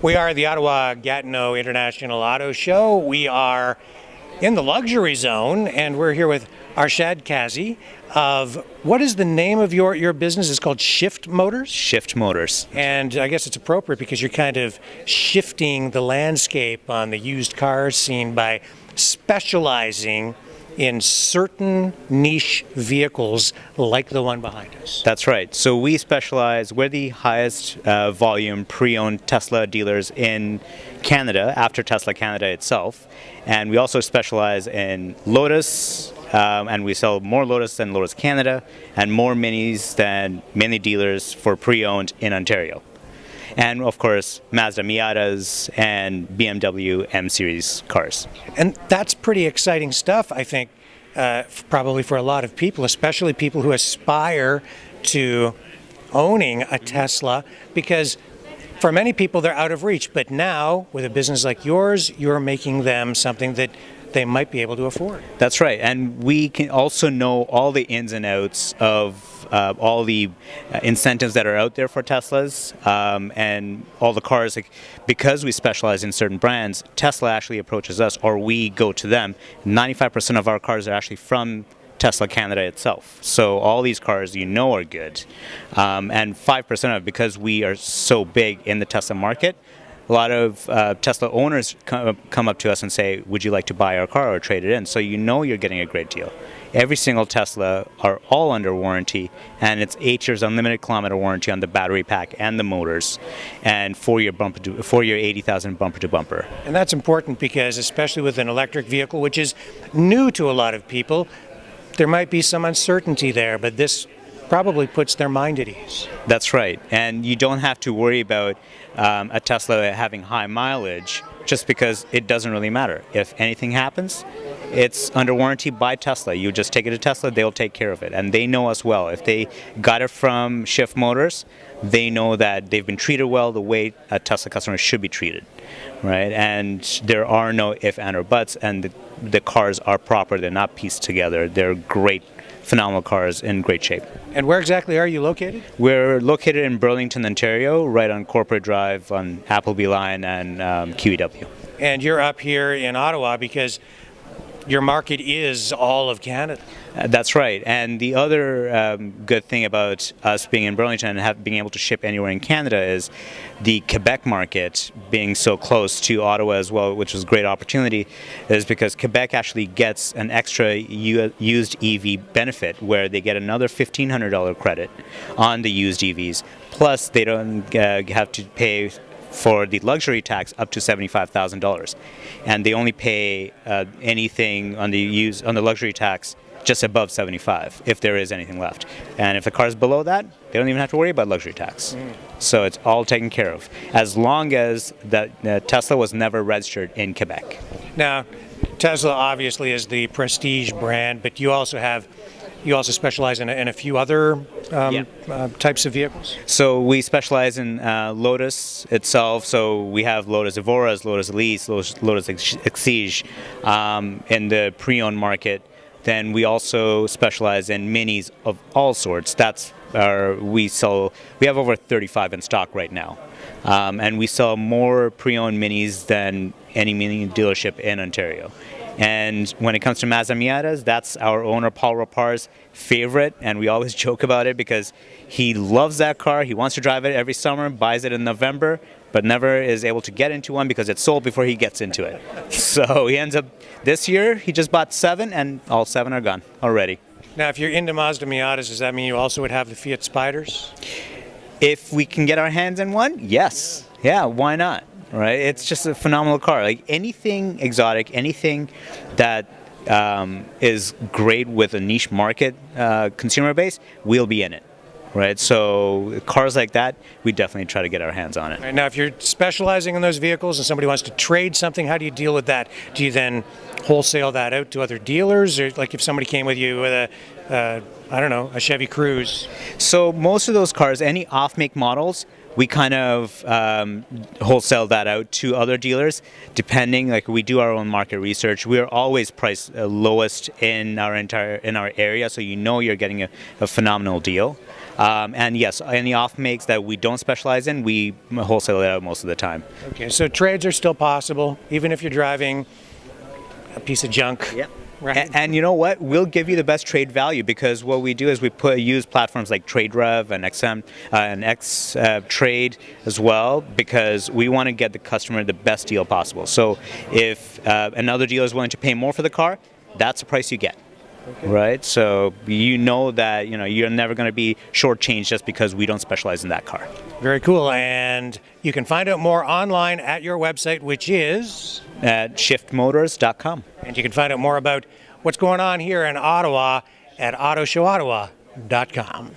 We are the Ottawa-Gatineau International Auto Show. We are in the luxury zone, and we're here with Arshad Kazi of, what is the name of your business? It's called Shift Motors? Shift Motors. And I guess it's appropriate because you're kind of shifting the landscape on the used car scene by specializing in certain niche vehicles like the one behind us. That's right. So we're the highest volume pre-owned Tesla dealers in Canada, after Tesla Canada itself. And we also specialize in Lotus, and we sell more Lotus than Lotus Canada, and more Minis than many dealers for pre-owned in Ontario. And of course, Mazda Miatas and BMW M Series cars. And that's pretty exciting stuff, I think, probably for a lot of people, especially people who aspire to owning a Tesla, because for many people they're out of reach. But now, with a business like yours, you're making them something that they might be able to afford. That's right. And we can also know all the ins and outs of all the incentives that are out there for Teslas, and all the cars. Because we specialize in certain brands, Tesla actually approaches us, or we go to them. 95% of our cars are actually from Tesla Canada itself. So all these cars are good. And 5% of it, because we are so big in the Tesla market, a lot of Tesla owners come up to us and say, would you like to buy our car or trade it in? So you're getting a great deal. Every single Tesla are all under warranty, and it's 8 years unlimited kilometer warranty on the battery pack and the motors, and 4-year 80,000 bumper to bumper. And that's important because, especially with an electric vehicle, which is new to a lot of people, there might be some uncertainty there, but this probably puts their mind at ease. That's right. And you don't have to worry about a Tesla having high mileage, just because it doesn't really matter. If anything happens, it's under warranty by Tesla. You just take it to Tesla, they'll take care of it. And they know us well. If they got it from Shift Motors, they know that they've been treated well the way a Tesla customer should be treated, right? And there are no ifs, and, or buts, and the cars are proper. They're not pieced together. They're great, phenomenal cars in great shape. And where exactly are you located? We're located in Burlington, Ontario, right on Corporate Drive on Appleby Line and QEW. And you're up here in Ottawa because your market is all of Canada. That's right. And the other good thing about us being in Burlington and being able to ship anywhere in Canada is the Quebec market being so close to Ottawa as well, which is a great opportunity, is because Quebec actually gets an extra used EV benefit where they get another $1,500 credit on the used EVs. Plus, they don't have to pay for the luxury tax up to $75,000, and they only pay anything on the luxury tax just above 75, if there is anything left. And if the car is below that, they don't even have to worry about luxury tax. So it's all taken care of, as long as that Tesla was never registered in Quebec. Now, Tesla obviously is the prestige brand, but you also specialize in a few other types of vehicles? So we specialize in Lotus itself. So we have Lotus Evoras, Lotus Elise, Lotus Exige in the pre-owned market. Then we also specialize in Minis of all sorts. We have over 35 in stock right now. And we sell more pre-owned Minis than any Mini dealership in Ontario. And when it comes to Mazda Miatas, that's our owner Paul Rapar's favorite, and we always joke about it because he loves that car. He wants to drive it every summer, buys it in November, but never is able to get into one because it's sold before he gets into it. So he ends up, this year, he just bought 7, and all 7 are gone already. Now, if you're into Mazda Miatas, does that mean you also would have the Fiat Spiders? If we can get our hands in one, yes. Yeah, why not? Right? It's just a phenomenal car. Like anything exotic, anything that is great with a niche market consumer base, we'll be in it. Right? So cars like that, we definitely try to get our hands on it. Right, now, if you're specializing in those vehicles and somebody wants to trade something, how do you deal with that? Do you then wholesale that out to other dealers? Or like if somebody came with you with a Chevy Cruze? So most of those cars, any off-make models, we kind of wholesale that out to other dealers, depending. Like we do our own market research. We're always priced lowest in our area, so you're getting a phenomenal deal. And yes, any off makes that we don't specialize in, we wholesale it out most of the time. Okay, so trades are still possible, even if you're driving a piece of junk. Yeah. Right. And you know what? We'll give you the best trade value, because what we do is we use platforms like TradeRev and XM and Trade as well, because we want to get the customer the best deal possible. So if another dealer is willing to pay more for the car, that's the price you get. Okay. Right, so that you're never going to be shortchanged just because we don't specialize in that car. Very cool, and you can find out more online at your website, which is at shiftmotors.com. And you can find out more about what's going on here in Ottawa at autoshowottawa.com.